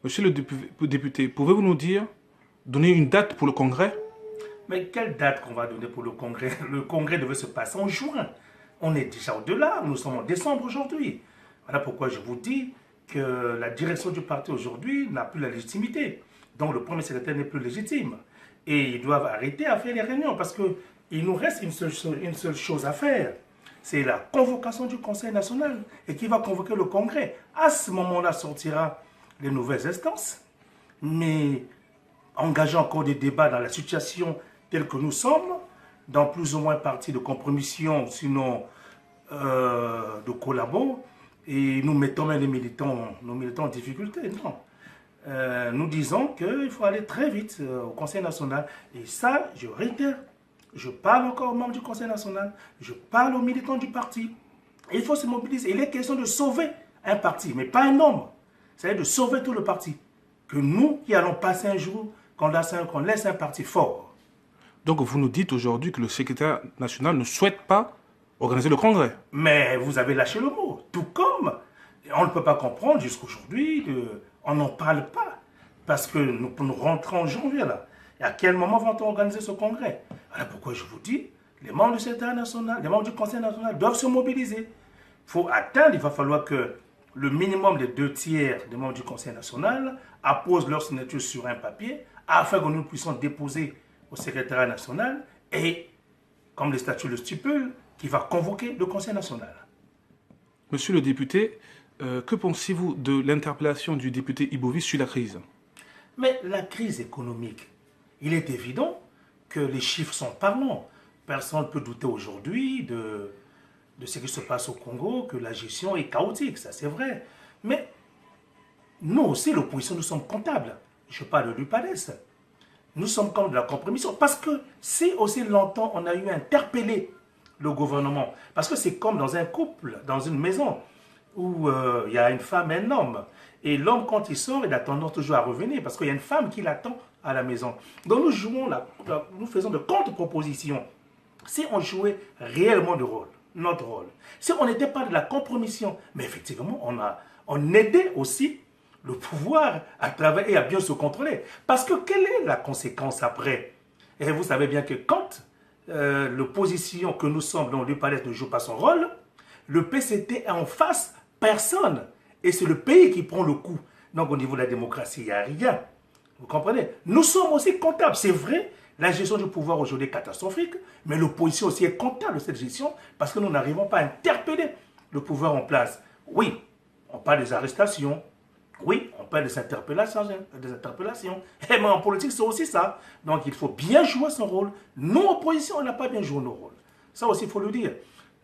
Monsieur le député, pouvez-vous nous dire, donner une date pour le congrès? Mais quelle date qu'on va donner pour le congrès? Le congrès devait se passer en juin. On est déjà au-delà, nous sommes en décembre aujourd'hui. Voilà pourquoi je vous dis que la direction du parti aujourd'hui n'a plus la légitimité. Donc le premier secrétaire n'est plus légitime. Et ils doivent arrêter à faire les réunions parce qu'il nous reste une seule chose à faire. C'est la convocation du Conseil national et qui va convoquer le congrès. À ce moment-là sortira les nouvelles instances. Mais engager encore des débats dans la situation telle que nous sommes, dans plus ou moins partie de compromission, sinon de collabos, et nous mettons même nos militants en difficulté. Non. Nous disons qu'il faut aller très vite au Conseil national. Et ça, je réitère, je parle encore aux membres du Conseil national, je parle aux militants du parti. Il faut se mobiliser. Il est question de sauver un parti, mais pas un homme. C'est-à-dire de sauver tout le parti. Que nous qui allons passer un jour, qu'on laisse un parti fort. Donc vous nous dites aujourd'hui que le secrétaire national ne souhaite pas organiser le congrès. Mais vous avez lâché le mot. Tout comme on ne peut pas comprendre jusqu'aujourd'hui, on n'en parle pas. Parce que nous rentrons en janvier là. Et à quel moment va-t-on organiser ce congrès? Voilà pourquoi je vous dis, les membres du secrétaire national, les membres du Conseil national doivent se mobiliser. Il va falloir que le minimum des 2/3 des membres du Conseil national apposent leur signature sur un papier afin que nous puissions déposer au secrétariat national et, comme les statuts le stipulent, qui va convoquer le Conseil national. Monsieur le député, que pensez-vous de l'interpellation du député Ibovi sur la crise? Mais la crise économique, il est évident que les chiffres sont parlants. Personne ne peut douter aujourd'hui de ce qui se passe au Congo, que la gestion est chaotique, ça c'est vrai. Mais nous aussi, l'opposition, nous sommes comptables. Je parle de l'UPADES. Nous sommes comme de la compromission. Parce que si aussi longtemps on a eu à interpeller le gouvernement, parce que c'est comme dans un couple, dans une maison, où il y a une femme et un homme. Et l'homme, quand il sort, il a tendance toujours à revenir, parce qu'il y a une femme qui l'attend à la maison. Donc nous faisons de contre-propositions. Si on jouait réellement notre rôle, si on n'était pas de la compromission, mais effectivement, on aidait aussi le pouvoir à travailler et à bien se contrôler. Parce que quelle est la conséquence après? Et vous savez bien que quand l'opposition que nous sommes dans le palais ne joue pas son rôle, le PCT est en face, personne. Et c'est le pays qui prend le coup. Donc au niveau de la démocratie, il n'y a rien. Vous comprenez? Nous sommes aussi comptables. C'est vrai, la gestion du pouvoir aujourd'hui est catastrophique, mais l'opposition aussi est comptable de cette gestion parce que nous n'arrivons pas à interpeller le pouvoir en place. Oui, on parle des arrestations. Oui, on parle des interpellations. Et mais en politique, c'est aussi ça. Donc il faut bien jouer son rôle. Nous, opposition, on n'a pas bien joué nos rôles. Ça aussi, il faut le dire.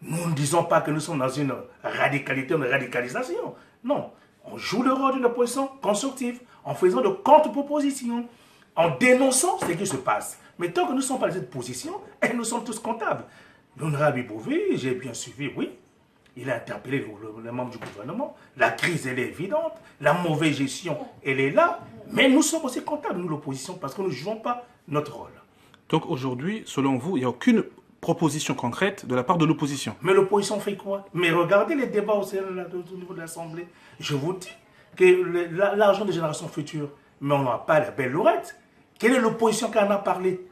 Nous ne disons pas que nous sommes dans une radicalité, une radicalisation. Non, on joue le rôle d'une opposition constructive en faisant de contre-propositions, en dénonçant ce qui se passe. Mais tant que nous ne sommes pas dans cette position, et nous sommes tous comptables. L'honorable Bouvé, j'ai bien suivi, oui, il a interpellé les membres du gouvernement. La crise, elle est évidente. La mauvaise gestion, elle est là. Mais nous sommes aussi comptables, nous, l'opposition, parce que nous ne jouons pas notre rôle. Donc aujourd'hui, selon vous, il n'y a aucune proposition concrète de la part de l'opposition. Mais l'opposition fait quoi? Mais regardez les débats au niveau de l'Assemblée. Je vous dis que l'argent des générations futures, mais on n'a pas la belle lorette. Quelle est l'opposition qui en a parlé?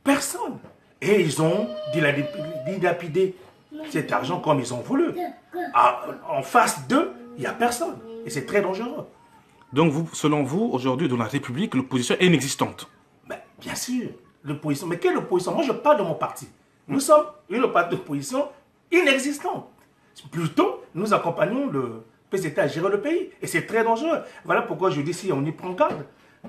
Personne. Et ils ont dilapidé cet argent comme ils ont voulu. En face d'eux, il n'y a personne. Et c'est très dangereux. Donc selon vous, aujourd'hui, dans la République, l'opposition est inexistante. Ben, bien sûr, l'opposition. Mais quelle opposition? Moi, je parle de mon parti. Nous sommes une partie d'opposition inexistante. Plutôt, nous accompagnons le PCT à gérer le pays. Et c'est très dangereux. Voilà pourquoi je dis, si on y prend garde,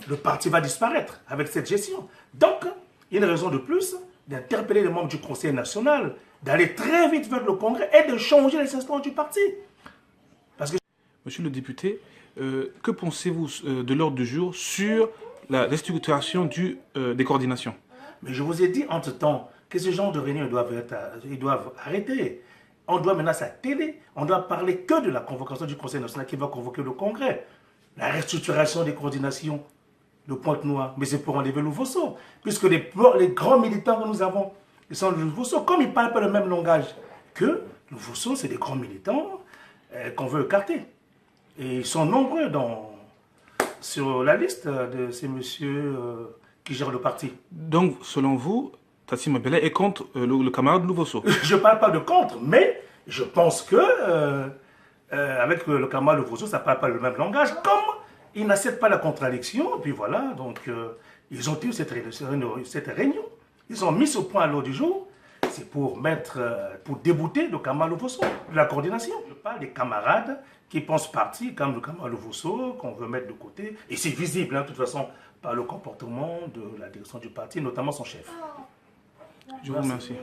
le parti va disparaître avec cette gestion. Donc, il y a une raison de plus d'interpeller les membres du Conseil national, d'aller très vite vers le Congrès et de changer les instances du parti. Parce que... Monsieur le député, que pensez-vous de l'ordre du jour sur la restructuration des coordinations? Mais je vous ai dit entre-temps que ce genre de réunions ils doivent arrêter. On doit maintenant s'atteler, on doit parler que de la convocation du Conseil national qui va convoquer le Congrès. La restructuration des coordinations de Pointe-Noire, mais c'est pour enlever Louvosso, puisque les grands militants que nous avons, ils sont de Louvosso, comme ils ne parlent pas le même langage que Louvosso, c'est des grands militants qu'on veut écarter. Et ils sont nombreux dans sur la liste de ces messieurs qui gèrent le parti. Donc, selon vous, Tassim Mabela est contre le camarade Louvosso. Je ne parle pas de contre, mais je pense que avec le camarade Louvosso, ça ne parle pas le même langage. Comme ils n'acceptent pas la contradiction, et puis voilà, donc ils ont eu cette réunion. Ils ont mis ce point à l'ordre du jour. C'est pour pour débouter le camarade Louvosso de la coordination. Je parle des camarades qui pensent parti, comme le camarade Louvosso, qu'on veut mettre de côté. Et c'est visible, hein, de toute façon, par le comportement de la direction du parti, notamment son chef. Je vous remercie.